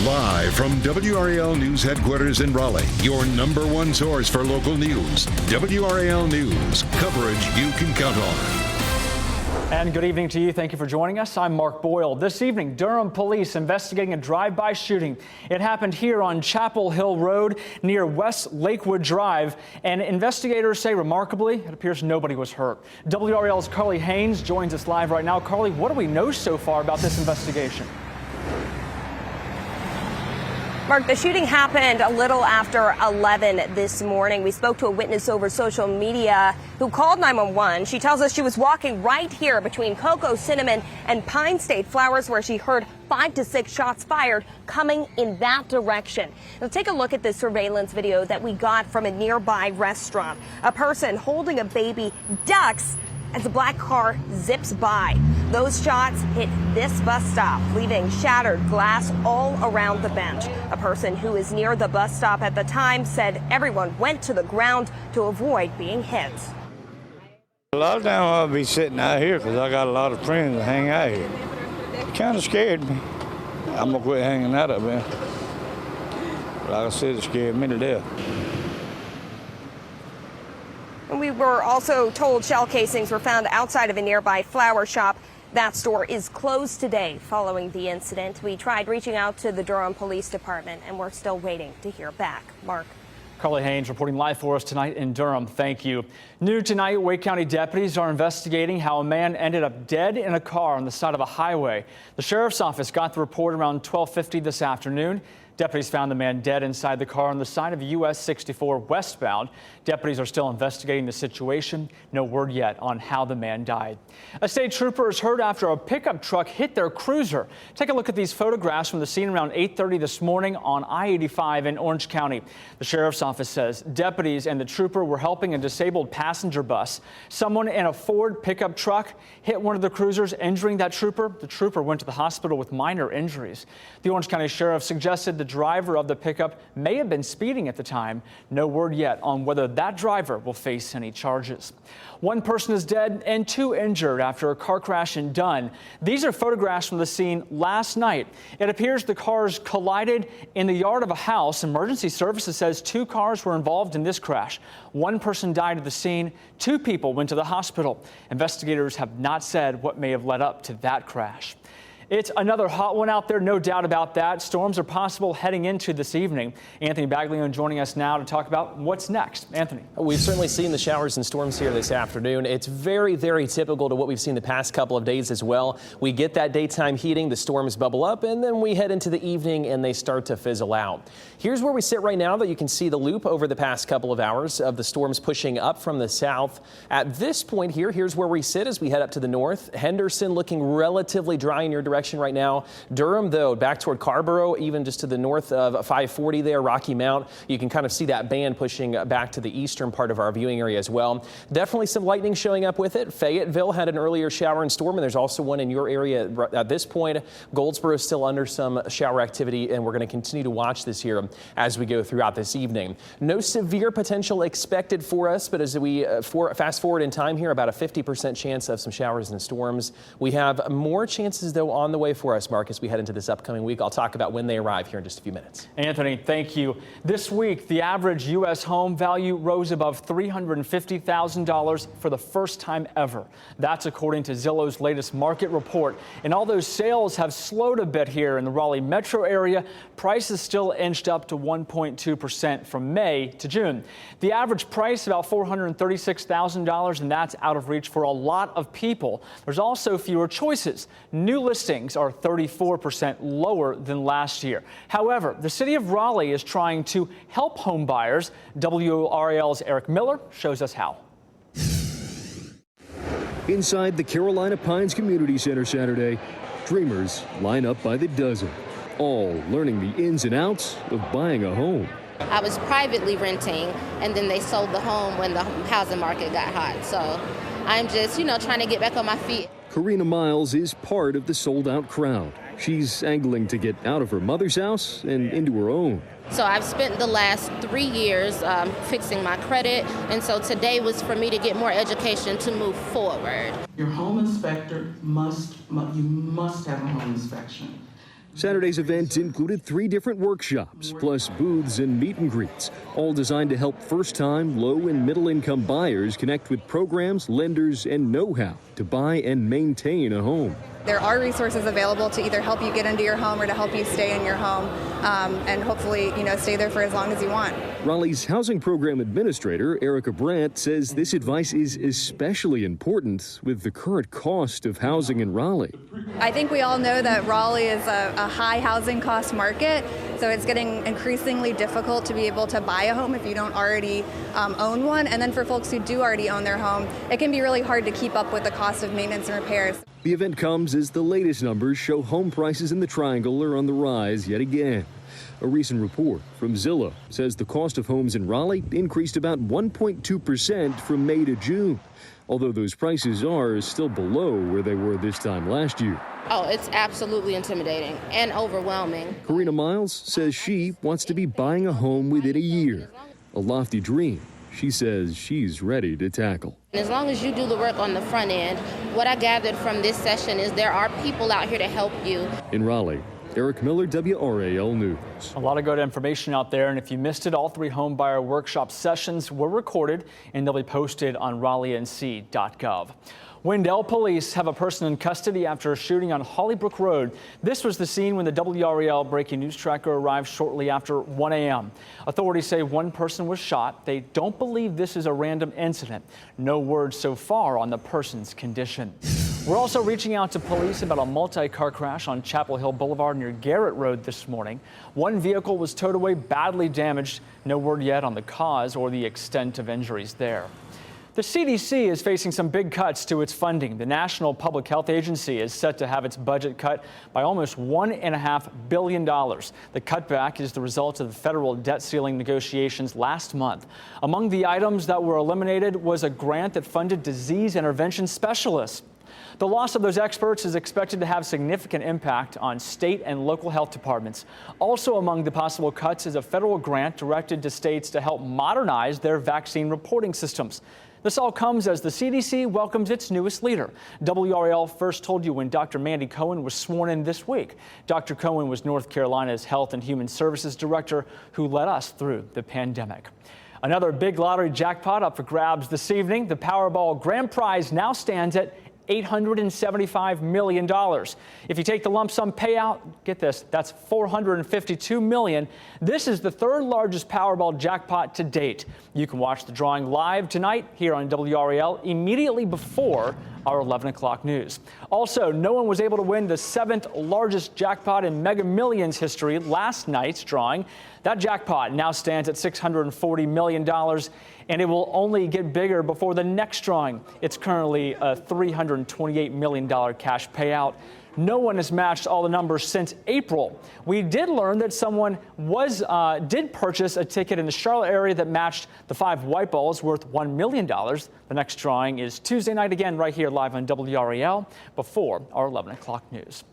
Live from WRAL News Headquarters in Raleigh, your #1 source for local news. WRAL News, coverage you can count on. And good evening to you. Thank you for joining us. I'm Mark Boyle. This evening, Durham police investigating a drive-by shooting. It happened here on Chapel Hill Road near West Lakewood Drive. And investigators say, remarkably, it appears nobody was hurt. WRAL's Carly Haynes joins us live right now. Carly, what do we know so far about this investigation? Mark, the shooting happened a little after 11 this morning. We spoke to a witness over social media who called 911. She tells us she was walking right here between Cocoa, Cinnamon, and Pine State Flowers, where she heard 5 to 6 shots fired coming in that direction. Now take a look at this surveillance video that we got from a nearby restaurant. A person holding a baby ducks as a black car zips by. Those shots hit this bus stop, leaving shattered glass all around the bench. A person who is near the bus stop at the time said everyone went to the ground to avoid being hit. A lot of times I'll be sitting out here because I got a lot of friends that hang out here. It kind of scared me. I'm going to quit hanging out up here. Like I said, it scared me to death. We were also told shell casings were found outside of a nearby flower shop. That store is closed today following the incident. We tried reaching out to the Durham Police Department, and we're still waiting to hear back. Mark. Carly Haynes reporting live for us tonight in Durham. Thank you. New tonight, Wake County deputies are investigating how a man ended up dead in a car on the side of a highway. The sheriff's office got the report around 12:50 this afternoon. Deputies found the man dead inside the car on the side of US 64 westbound. Deputies are still investigating the situation. No word yet on how the man died. A state trooper is hurt after a pickup truck hit their cruiser. Take a look at these photographs from the scene around 8:30 this morning on I-85 in Orange County. The sheriff's office says deputies and the trooper were helping a disabled passenger bus. Someone in a Ford pickup truck hit one of the cruisers, injuring that trooper. The trooper went to the hospital with minor injuries. The Orange County Sheriff suggested the driver of the pickup may have been speeding at the time. No word yet on whether that driver will face any charges. One person is dead and 2 injured after a car crash in Dunn. These are photographs from the scene last night. It appears the cars collided in the yard of a house. Emergency services says 2 cars were involved in this crash. 1 person died at the scene. 2 people went to the hospital. Investigators have not said what may have led up to that crash. It's another hot one out there, no doubt about that. Storms are possible heading into this evening. Anthony Baglione joining us now to talk about what's next. Anthony. We've certainly seen the showers and storms here this afternoon. It's very, very typical to what we've seen the past couple of days as well. We get that daytime heating, the storms bubble up, and then we head into the evening and they start to fizzle out. Here's where we sit right now, that you can see the loop over the past couple of hours of the storms pushing up from the south. At this point here, here's where we sit as we head up to the north. Henderson looking relatively dry in your direction right now. Durham, though, back toward Carborough, even just to the north of 540 there, Rocky Mount. You can kind of see that band pushing back to the eastern part of our viewing area as well. Definitely some lightning showing up with it. Fayetteville had an earlier shower and storm, and there's also one in your area at this point. Goldsboro is still under some shower activity, and we're going to continue to watch this here as we go throughout this evening. No severe potential expected for us, but as we fast forward in time here, about a 50% chance of some showers and storms. We have more chances, though, on the way for us, Mark, as we head into this upcoming week. I'll talk about when they arrive here in just a few minutes. Anthony, thank you. This week, the average U.S. home value rose above $350,000 for the first time ever. That's according to Zillow's latest market report. And although sales have slowed a bit here in the Raleigh metro area, prices still inched up to 1.2% from May to June. The average price about $436,000, and that's out of reach for a lot of people. There's also fewer choices. New listings are 34% lower than last year. However, the city of Raleigh is trying to help home buyers. WRAL's Eric Miller shows us how. Inside the Carolina Pines Community Center Saturday, dreamers line up by the dozen, all learning the ins and outs of buying a home. I was privately renting, and then they sold the home when the housing market got hot. So I'm just, trying to get back on my feet. Karina Miles is part of the sold-out crowd. She's angling to get out of her mother's house and into her own. So I've spent the last 3 years fixing my credit, and so today was for me to get more education to move forward. Your home inspector must have a home inspection. Saturday's event included 3 different workshops, plus booths and meet and greets, all designed to help first-time, low- and middle-income buyers connect with programs, lenders, and know-how to buy and maintain a home. There are resources available to either help you get into your home or to help you stay in your home, and hopefully, stay there for as long as you want. Raleigh's Housing Program Administrator, Erica Brandt, says this advice is especially important with the current cost of housing in Raleigh. I think we all know that Raleigh is a high housing cost market, so it's getting increasingly difficult to be able to buy a home if you don't already own one. And then for folks who do already own their home, it can be really hard to keep up with the cost of maintenance and repairs. The event comes as the latest numbers show home prices in the Triangle are on the rise yet again. A recent report from Zillow says the cost of homes in Raleigh increased about 1.2% from May to June, although those prices are still below where they were this time last year. Oh, it's absolutely intimidating and overwhelming. Karina Miles says she wants to be buying a home within a year, a lofty dream she says she's ready to tackle. As long as you do the work on the front end, what I gathered from this session is there are people out here to help you. In Raleigh, Eric Miller, WRAL News. A lot of good information out there, and if you missed it, all 3 home buyer workshop sessions were recorded and they'll be posted on RaleighNC.gov. Wendell police have a person in custody after a shooting on Hollybrook Road. This was the scene when the WRAL breaking news tracker arrived shortly after 1 a.m. Authorities say 1 person was shot. They don't believe this is a random incident. No word so far on the person's condition. We're also reaching out to police about a multi-car crash on Chapel Hill Boulevard near Garrett Road this morning. 1 vehicle was towed away badly damaged. No word yet on the cause or the extent of injuries there. The CDC is facing some big cuts to its funding. The National Public Health Agency is set to have its budget cut by almost $1.5 billion. The cutback is the result of the federal debt ceiling negotiations last month. Among the items that were eliminated was a grant that funded disease intervention specialists. The loss of those experts is expected to have significant impact on state and local health departments. Also among the possible cuts is a federal grant directed to states to help modernize their vaccine reporting systems. This all comes as the CDC welcomes its newest leader. WRAL first told you when Dr. Mandy Cohen was sworn in this week. Dr. Cohen was North Carolina's Health and Human Services Director who led us through the pandemic. Another big lottery jackpot up for grabs this evening. The Powerball grand prize now stands at $875 million. If you take the lump sum payout, get this, that's $452 million. This is the 3rd largest Powerball jackpot to date. You can watch the drawing live tonight here on WRAL immediately before our 11 o'clock news. Also, no one was able to win the 7th largest jackpot in Mega Millions history last night's drawing. That jackpot now stands at $640 million, and it will only get bigger before the next drawing. It's currently a $328 million cash payout. No one has matched all the numbers since April. We did learn that someone did purchase a ticket in the Charlotte area that matched the 5 white balls worth $1 million. The next drawing is Tuesday night again right here live on WRAL before our 11 o'clock news.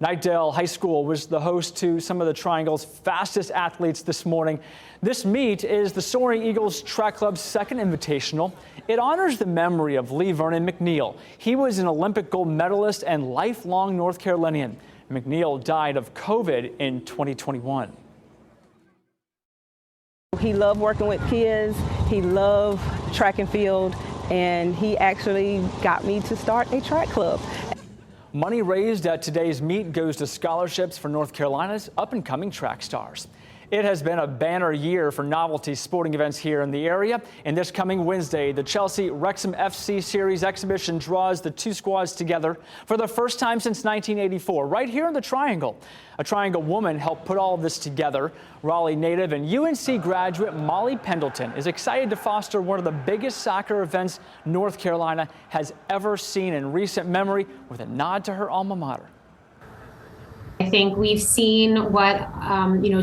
Knightdale High School was the host to some of the Triangle's fastest athletes this morning. This meet is the Soaring Eagles Track Club's 2nd invitational. It honors the memory of Lee Vernon McNeil. He was an Olympic gold medalist and lifelong North Carolinian. McNeil died of COVID in 2021. He loved working with kids. He loved track and field, and he actually got me to start a track club. Money raised at today's meet goes to scholarships for North Carolina's up-and-coming track stars. It has been a banner year for novelty sporting events here in the area. And this coming Wednesday, the Chelsea Wrexham FC Series exhibition draws the 2 squads together for the first time since 1984, right here in the Triangle. A Triangle woman helped put all of this together. Raleigh native and UNC graduate Molly Pendleton is excited to foster one of the biggest soccer events North Carolina has ever seen in recent memory, with a nod to her alma mater. I think we've seen what,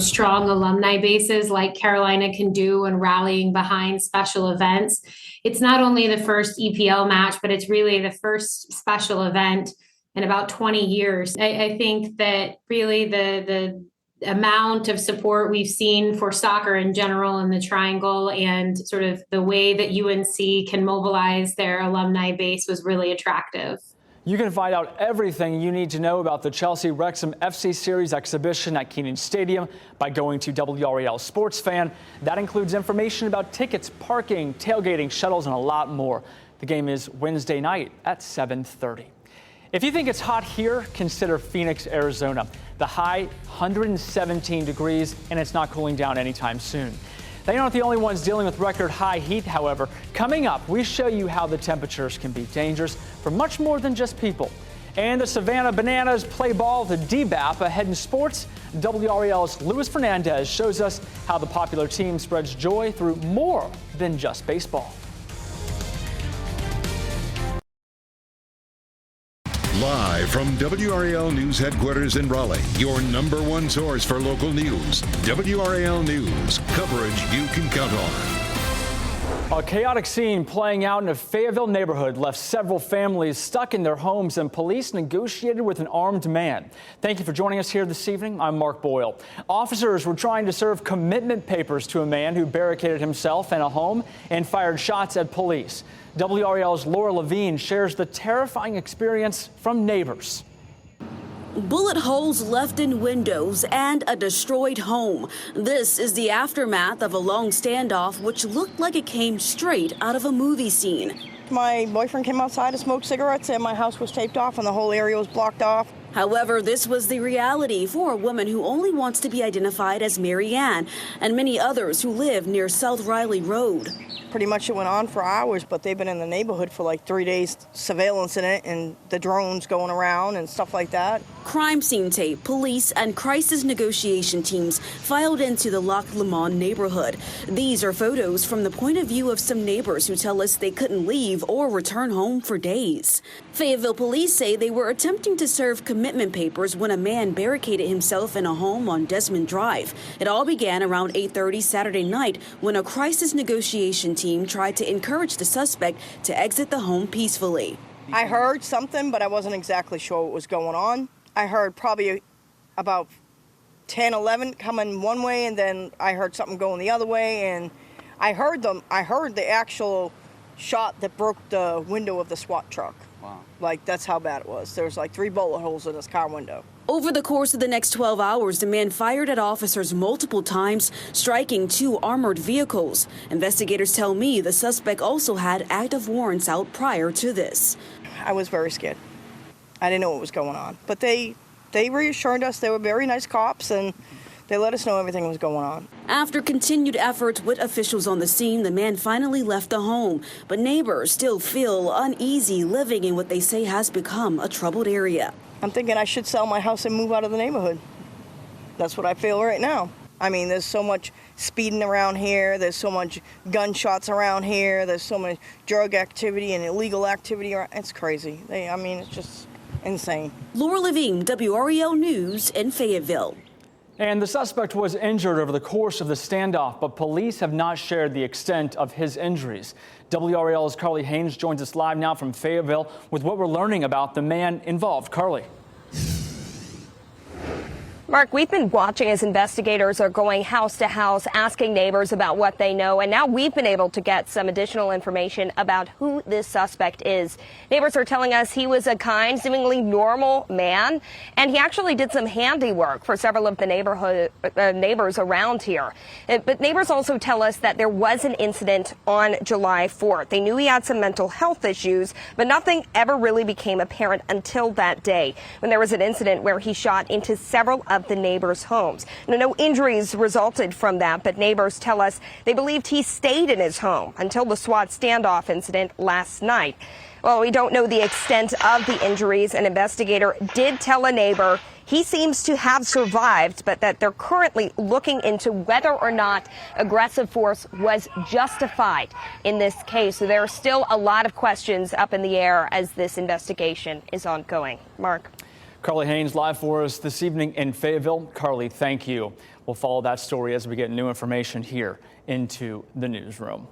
strong alumni bases like Carolina can do in rallying behind special events. It's not only the first EPL match, but it's really the first special event in about 20 years. I think that really the amount of support we've seen for soccer in general in the Triangle and sort of the way that UNC can mobilize their alumni base was really attractive. You can find out everything you need to know about the Chelsea-Wrexham FC Series exhibition at Kenan Stadium by going to WRAL Sports Fan. That includes information about tickets, parking, tailgating, shuttles, and a lot more. The game is Wednesday night at 7:30. If you think it's hot here, consider Phoenix, Arizona. The high 117 degrees, and it's not cooling down anytime soon. They aren't the only ones dealing with record high heat, however. Coming up, we show you how the temperatures can be dangerous for much more than just people. And the Savannah Bananas play ball the DBAP ahead in sports. WRAL's Luis Fernandez shows us how the popular team spreads joy through more than just baseball. Live from WRAL News headquarters in Raleigh, your number one source for local news. WRAL News, coverage you can count on. A chaotic scene playing out in a Fayetteville neighborhood left several families stuck in their homes, and police negotiated with an armed man. Thank you for joining us here this evening. I'm Mark Boyle. Officers were trying to serve commitment papers to a man who barricaded himself in a home and fired shots at police. WRAL's Laura Levine shares the terrifying experience from neighbors. Bullet holes left in windows and a destroyed home. This is the aftermath of a long standoff which looked like it came straight out of a movie scene. My boyfriend came outside to smoke cigarettes and my house was taped off and the whole area was blocked off. However, this was the reality for a woman who only wants to be identified as Mary Ann and many others who live near South Riley Road. Pretty much it went on for hours, but they've been in the neighborhood for like 3 days, surveillance in it and the drones going around and stuff like that. Crime scene tape, police and crisis negotiation teams filed into the Loch Lomond neighborhood. These are photos from the point of view of some neighbors who tell us they couldn't leave or return home for days. Fayetteville police say they were attempting to serve commitment papers when a man barricaded himself in a home on Desmond Drive. It all began around 8:30 Saturday night when a crisis negotiation team tried to encourage the suspect to exit the home peacefully. I heard something, but I wasn't exactly sure what was going on. I heard probably about 10, 11 coming one way, and then I heard something going the other way, and I heard the actual shot that broke the window of the SWAT truck. Wow. Like, that's how bad it was. There was like 3 bullet holes in his car window. Over the course of the next 12 hours, the man fired at officers multiple times, striking 2 armored vehicles. Investigators tell me the suspect also had active warrants out prior to this. I was very scared. I didn't know what was going on. But they reassured us. They were very nice cops, and they let us know everything was going on. After continued efforts with officials on the scene, the man finally left the home. But neighbors still feel uneasy living in what they say has become a troubled area. I'm thinking I should sell my house and move out of the neighborhood. That's what I feel right now. I mean, there's so much speeding around here. There's so much gunshots around here. There's so much drug activity and illegal activity. It's crazy. It's just insane. Laura Levine, WRAL News in Fayetteville. And the suspect was injured over the course of the standoff, but police have not shared the extent of his injuries. WRAL's Carly Haynes joins us live now from Fayetteville with what we're learning about the man involved. Carly. Mark, we've been watching as investigators are going house to house, asking neighbors about what they know, and now we've been able to get some additional information about who this suspect is. Neighbors are telling us he was a kind, seemingly normal man, and he actually did some handiwork for several of the neighbors around here. But neighbors also tell us that there was an incident on July 4th. They knew he had some mental health issues, but nothing ever really became apparent until that day, when there was an incident where he shot into several of the neighbors' homes. Now, no injuries resulted from that, but neighbors tell us they believed he stayed in his home until the SWAT standoff incident last night. Well, we don't know the extent of the injuries. An investigator did tell a neighbor he seems to have survived, but that they're currently looking into whether or not aggressive force was justified in this case. So there are still a lot of questions up in the air as this investigation is ongoing. Mark. Carly Haynes live for us this evening in Fayetteville. Carly, thank you. We'll follow that story as we get new information here into the newsroom.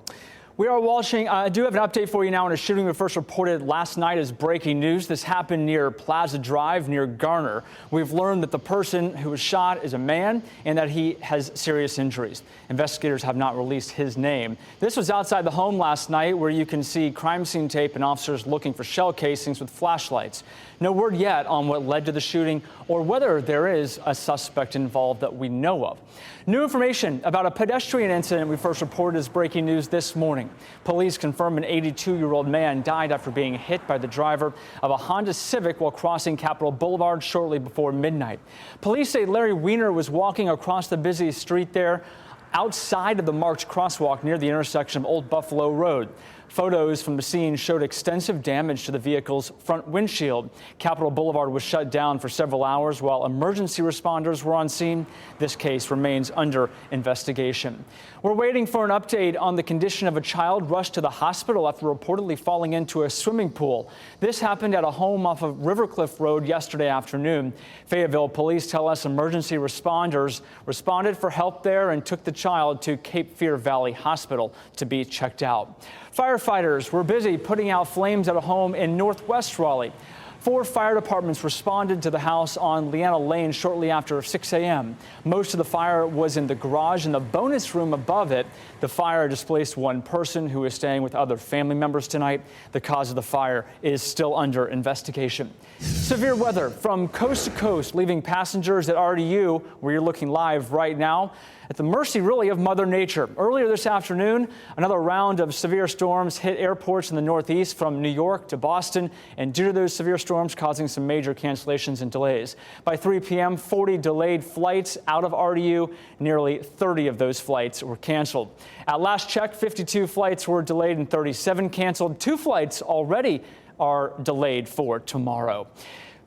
We are watching. I do have an update for you now on a shooting we first reported last night as breaking news. This happened near Plaza Drive near Garner. We've learned that the person who was shot is a man and that he has serious injuries. Investigators have not released his name. This was outside the home last night where you can see crime scene tape and officers looking for shell casings with flashlights. No word yet on what led to the shooting or whether there is a suspect involved that we know of. New information about a pedestrian incident we first reported as breaking news this morning. Police confirm an 82-year-old man died after being hit by the driver of a Honda Civic while crossing Capitol Boulevard shortly before midnight. Police say Larry Weiner was walking across the busy street there outside of the marked crosswalk near the intersection of Old Buffalo Road. Photos from the scene showed extensive damage to the vehicle's front windshield. Capitol Boulevard was shut down for several hours while emergency responders were on scene. This case remains under investigation. We're waiting for an update on the condition of a child rushed to the hospital after reportedly falling into a swimming pool. This happened at a home off of Rivercliff Road yesterday afternoon. Fayetteville police tell us emergency responders responded for help there and took the child to Cape Fear Valley Hospital to be checked out. Firefighters were busy putting out flames at a home in northwest Raleigh. 4 fire departments responded to the house on Leanna Lane shortly after 6 a.m. Most of the fire was in the garage and the bonus room above it. The fire displaced one person who is staying with other family members tonight. The cause of the fire is still under investigation. Severe weather from coast to coast, leaving passengers at RDU, where you're looking live right now, at the mercy, really, of Mother Nature. Earlier this afternoon, another round of severe storms hit airports in the Northeast from New York to Boston, and due to those severe storms causing some major cancellations and delays. By 3 p.m., 40 delayed flights out of RDU. Nearly 30 of those flights were canceled. At last check, 52 flights were delayed and 37 canceled. 2 flights already are delayed for tomorrow.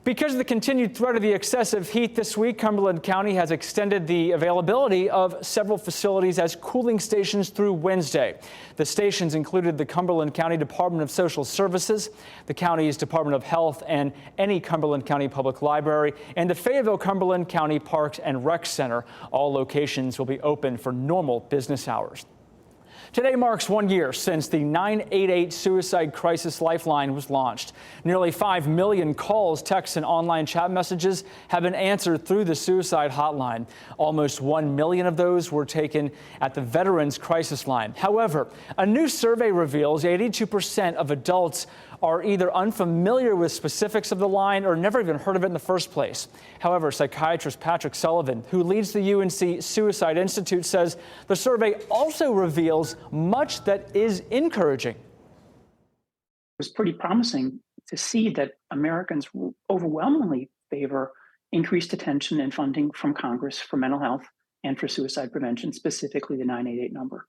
Because of the continued threat of the excessive heat this week, Cumberland County has extended the availability of several facilities as cooling stations through Wednesday. The stations included the Cumberland County Department of Social Services, the county's Department of Health, and any Cumberland County Public Library, and the Fayetteville Cumberland County Parks and Rec Center. All locations will be open for normal business hours. Today marks 1 year since the 988 Suicide Crisis Lifeline was launched. Nearly 5 million calls, texts, and online chat messages have been answered through the suicide hotline. Almost 1 million of those were taken at the Veterans Crisis Line. However, a new survey reveals 82% of adults are either unfamiliar with specifics of the line or never even heard of it in the first place. However, psychiatrist Patrick Sullivan, who leads the UNC Suicide Institute, says the survey also reveals much that is encouraging. It was pretty promising to see that Americans overwhelmingly favor increased attention and funding from Congress for mental health and for suicide prevention, specifically the 988 number.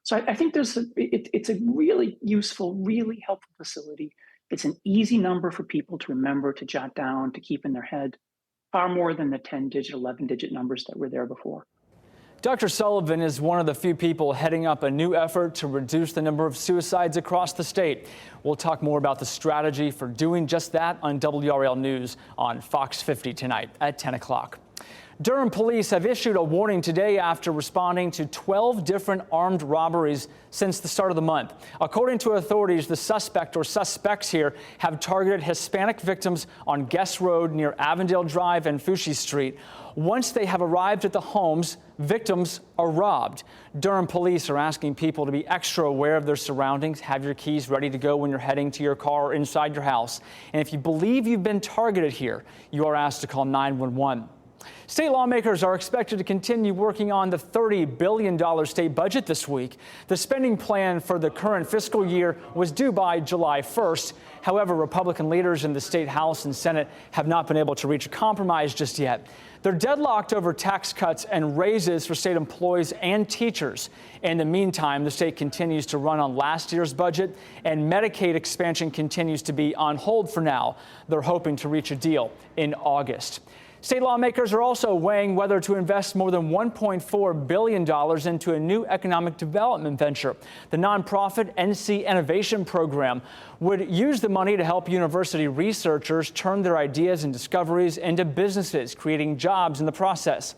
So I think it's a really useful, really helpful facility. It's an easy number for people to remember, to jot down, to keep in their head, far more than the 10-digit, 11-digit numbers that were there before. Dr. Sullivan is one of the few people heading up a new effort to reduce the number of suicides across the state. We'll talk more about the strategy for doing just that on WRAL News on Fox 50 tonight at 10 o'clock. Durham police have issued a warning today after responding to 12 different armed robberies since the start of the month. According to authorities, the suspect or suspects here have targeted Hispanic victims on Guest Road near Avondale Drive and Foushee Street. Once they have arrived at the homes, victims are robbed. Durham police are asking people to be extra aware of their surroundings. Have your keys ready to go when you're heading to your car or inside your house. And if you believe you've been targeted here, you are asked to call 911. State lawmakers are expected to continue working on the $30 billion state budget this week. The spending plan for the current fiscal year was due by July 1st. However, Republican leaders in the state House and Senate have not been able to reach a compromise just yet. They're deadlocked over tax cuts and raises for state employees and teachers. In the meantime, the state continues to run on last year's budget, and Medicaid expansion continues to be on hold for now. They're hoping to reach a deal in August. State lawmakers are also weighing whether to invest more than $1.4 billion into a new economic development venture. The nonprofit NC Innovation Program would use the money to help university researchers turn their ideas and discoveries into businesses, creating jobs in the process.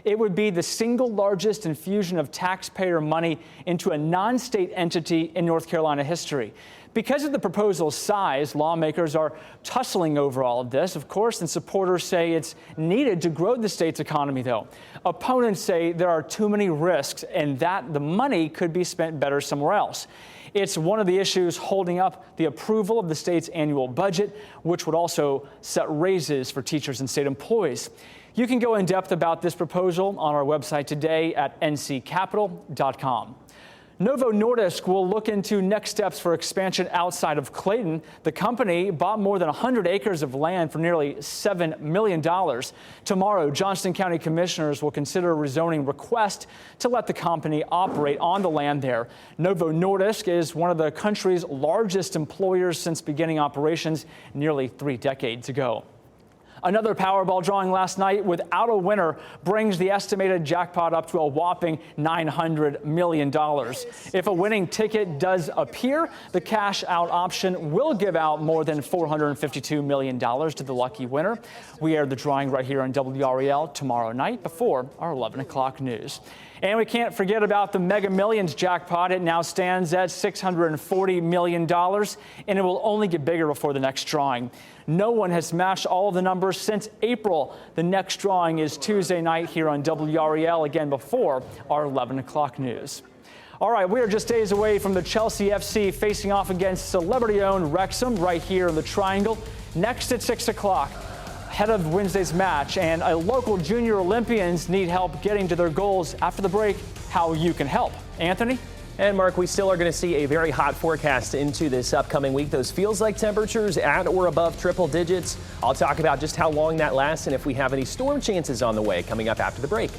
It would be the single largest infusion of taxpayer money into a non-state entity in North Carolina history. Because of the proposal's size, lawmakers are tussling over all of this, of course, and supporters say it's needed to grow the state's economy, though. Opponents say there are too many risks and that the money could be spent better somewhere else. It's one of the issues holding up the approval of the state's annual budget, which would also set raises for teachers and state employees. You can go in depth about this proposal on our website today at nccapital.com. Novo Nordisk will look into next steps for expansion outside of Clayton. The company bought more than 100 acres of land for nearly $7 million. Tomorrow, Johnston County commissioners will consider a rezoning request to let the company operate on the land there. Novo Nordisk is one of the country's largest employers since beginning operations nearly 3 decades ago. Another Powerball drawing last night without a winner brings the estimated jackpot up to a whopping $900 million. If a winning ticket does appear, the cash out option will give out more than $452 million to the lucky winner. We air the drawing right here on WRAL tomorrow night before our 11 o'clock news. And we can't forget about the Mega Millions jackpot. It now stands at $640 million, and it will only get bigger before the next drawing. No one has matched all of the numbers since April. The next drawing is Tuesday night here on WRAL, again before our 11 o'clock news. All right, we are just days away from the Chelsea FC facing off against celebrity-owned Wrexham right here in the Triangle. Next at 6 o'clock. Ahead of Wednesday's match, and a local junior Olympians need help getting to their goals. After the break, how you can help. Anthony? And Mark, we still are going to see a very hot forecast into this upcoming week. Those feels like temperatures at or above triple digits. I'll talk about just how long that lasts and if we have any storm chances on the way coming up after the break.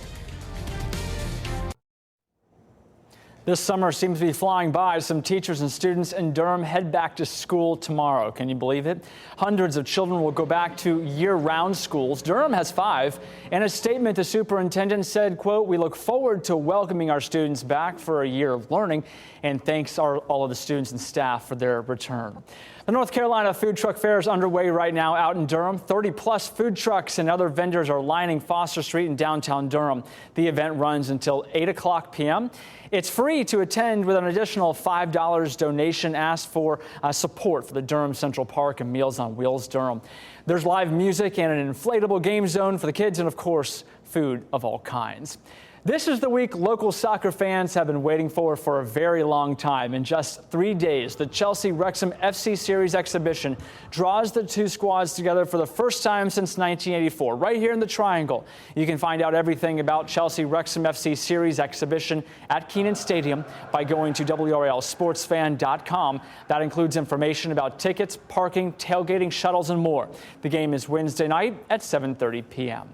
This summer seems to be flying by. Some teachers and students in Durham head back to school tomorrow. Can you believe it? Hundreds of children will go back to year-round schools. Durham has 5. In a statement, the superintendent said, quote, "We look forward to welcoming our students back for a year of learning, and thanks all of the students and staff for their return." The North Carolina Food Truck Fair is underway right now out in Durham. 30-plus food trucks and other vendors are lining Foster Street in downtown Durham. The event runs until 8 o'clock p.m. It's free to attend with an additional $5 donation asked for support for the Durham Central Park and Meals on Wheels Durham. There's live music and an inflatable game zone for the kids and, of course, food of all kinds. This is the week local soccer fans have been waiting for a very long time. In just 3 days, the Chelsea-Wrexham FC Series exhibition draws the two squads together for the first time since 1984, right here in the Triangle. You can find out everything about Chelsea-Wrexham FC Series exhibition at Kenan Stadium by going to WRALSportsFan.com. That includes information about tickets, parking, tailgating, shuttles, and more. The game is Wednesday night at 7:30 p.m.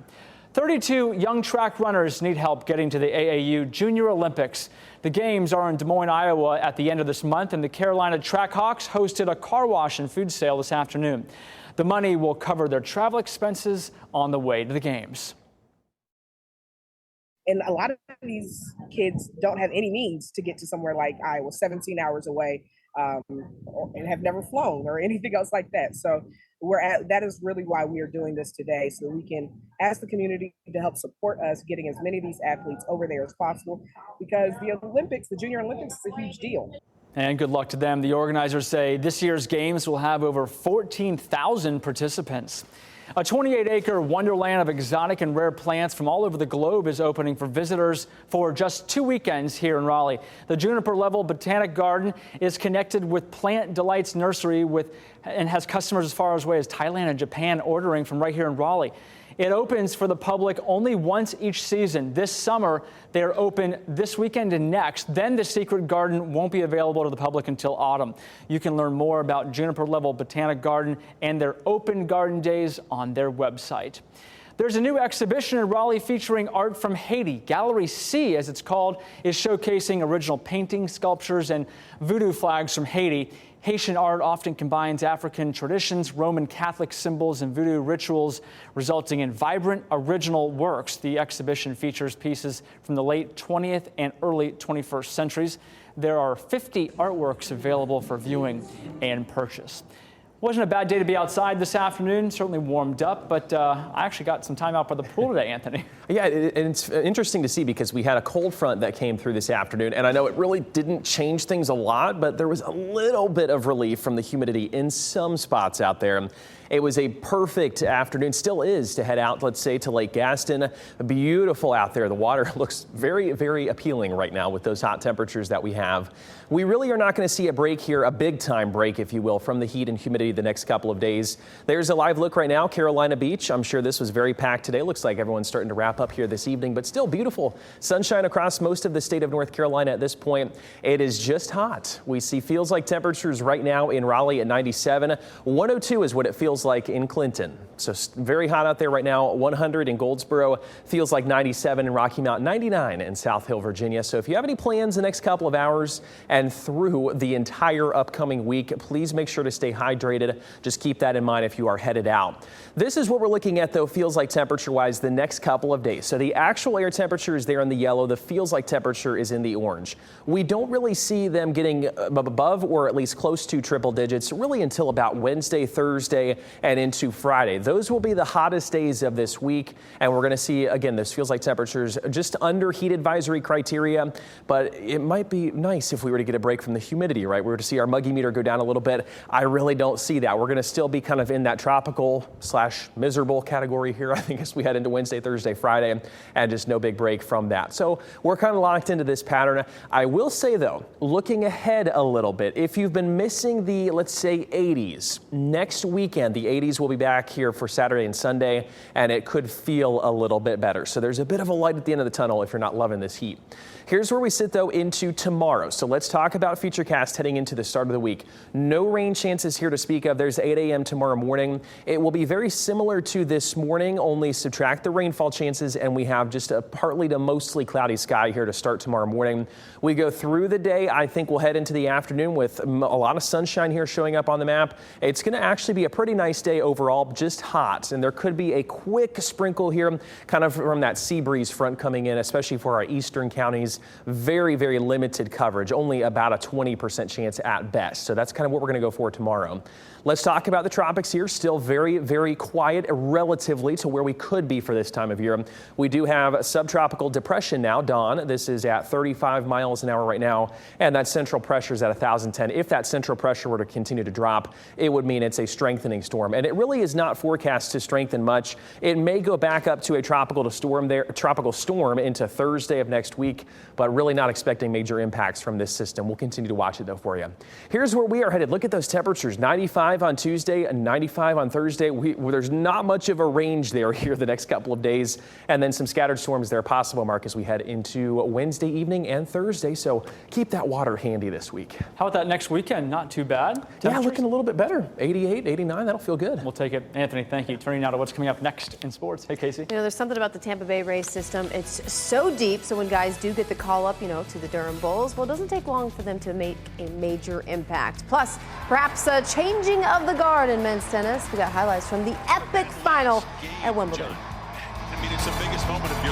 32 young track runners need help getting to the AAU Junior Olympics. The games are in Des Moines, Iowa at the end of this month, and the Carolina Track Hawks hosted a car wash and food sale this afternoon. The money will cover their travel expenses on the way to the games. And a lot of these kids don't have any means to get to somewhere like Iowa, 17 hours away, and have never flown or anything else like that. So that is really why we are doing this today, so we can ask the community to help support us getting as many of these athletes over there as possible, because the Olympics, the Junior Olympics, is a huge deal. And good luck to them. The organizers say this year's games will have over 14,000 participants. A 28-acre wonderland of exotic and rare plants from all over the globe is opening for visitors for just 2 weekends here in Raleigh. The Juniper Level Botanic Garden is connected with Plant Delights Nursery and has customers as far away as Thailand and Japan ordering from right here in Raleigh. It opens for the public only once each season. This summer, they are open this weekend and next. Then the secret garden won't be available to the public until autumn. You can learn more about Juniper Level Botanic Garden and their open garden days on their website. There's a new exhibition in Raleigh featuring art from Haiti. Gallery C, as it's called, is showcasing original paintings, sculptures, and voodoo flags from Haiti. Haitian art often combines African traditions, Roman Catholic symbols, and voodoo rituals, resulting in vibrant, original works. The exhibition features pieces from the late 20th and early 21st centuries. There are 50 artworks available for viewing and purchase. Wasn't a bad day to be outside this afternoon. Certainly warmed up, but I actually got some time out by the pool today, Anthony. Yeah, and it's interesting to see because we had a cold front that came through this afternoon, and I know it really didn't change things a lot, but there was a little bit of relief from the humidity in some spots out there. It was a perfect afternoon, still is, to head out, let's say, to Lake Gaston. Beautiful out there. The water looks very, very appealing right now with those hot temperatures that we have. We really are not going to see a break here, a big time break, if you will, from the heat and humidity the next couple of days. There's a live look right now, Carolina Beach. I'm sure this was very packed today. Looks like everyone's starting to wrap up here this evening, but still beautiful. Sunshine across most of the state of North Carolina at this point. It is just hot. We see feels like temperatures right now in Raleigh at 97. 102 is what it feels like in Clinton. So very hot out there right now. 100 in Goldsboro, feels like 97 in Rocky Mount, 99 in South Hill, Virginia. So if you have any plans the next couple of hours and through the entire upcoming week, please make sure to stay hydrated. Just keep that in mind if you are headed out. This is what we're looking at, though, feels like temperature wise the next couple of days. So the actual air temperature is there in the yellow. The feels like temperature is in the orange. We don't really see them getting above or at least close to triple digits really until about Wednesday, Thursday, and into Friday. Those will be the hottest days of this week, and we're going to see, again, this feels like temperatures just under heat advisory criteria, but it might be nice if we were to get a break from the humidity, right? We were to see our muggy meter go down a little bit. I really don't see that. We're going to still be kind of in that tropical / miserable category here, I think, as we head into Wednesday, Thursday, Friday, and just no big break from that. So we're kind of locked into this pattern. I will say, though, looking ahead a little bit, if you've been missing the, let's say, 80s, next weekend, the 80s will be back here for Saturday and Sunday, and it could feel a little bit better. So there's a bit of a light at the end of the tunnel if you're not loving this heat. Here's where we sit, though, into tomorrow. So let's talk about Futurecast heading into the start of the week. No rain chances here to speak of. There's 8 a.m. tomorrow morning. It will be very similar to this morning, only subtract the rainfall chances, and we have just a partly to mostly cloudy sky here to start tomorrow morning. We go through the day. I think we'll head into the afternoon with a lot of sunshine here showing up on the map. It's going to actually be a pretty nice day overall, just hot, and there could be a quick sprinkle here kind of from that sea breeze front coming in, especially for our eastern counties. Very, very limited coverage, only about a 20% chance at best. So that's kind of what we're going to go for tomorrow. Let's talk about the tropics here. Still very, very quiet relatively to where we could be for this time of year. We do have a subtropical depression now, Dawn. This is at 35 miles an hour right now, and that central pressure is at 1,010. If that central pressure were to continue to drop, it would mean it's a strengthening storm, and it really is not forecast to strengthen much. It may go back up to a tropical storm into Thursday of next week, but really not expecting major impacts from this system. We'll continue to watch it, though, for you. Here's where we are headed. Look at those temperatures. 95 on Tuesday and 95 on Thursday. There's not much of a range there here the next couple of days, and then some scattered storms there possible, Mark, as we head into Wednesday evening and Thursday. So keep that water handy this week. How about that next weekend? Not too bad. Yeah, looking a little bit better. 88, 89, that'll feel good. We'll take it. Anthony, thank you. Turning now to what's coming up next in sports. Hey, Casey. You know, there's something about the Tampa Bay Rays system. It's so deep, so when guys do get the call up, to the Durham Bulls, well, it doesn't take long for them to make a major impact. Plus, perhaps a changing of the guard in men's tennis. We got highlights from the epic final at Wimbledon. I mean, it's the biggest moment of your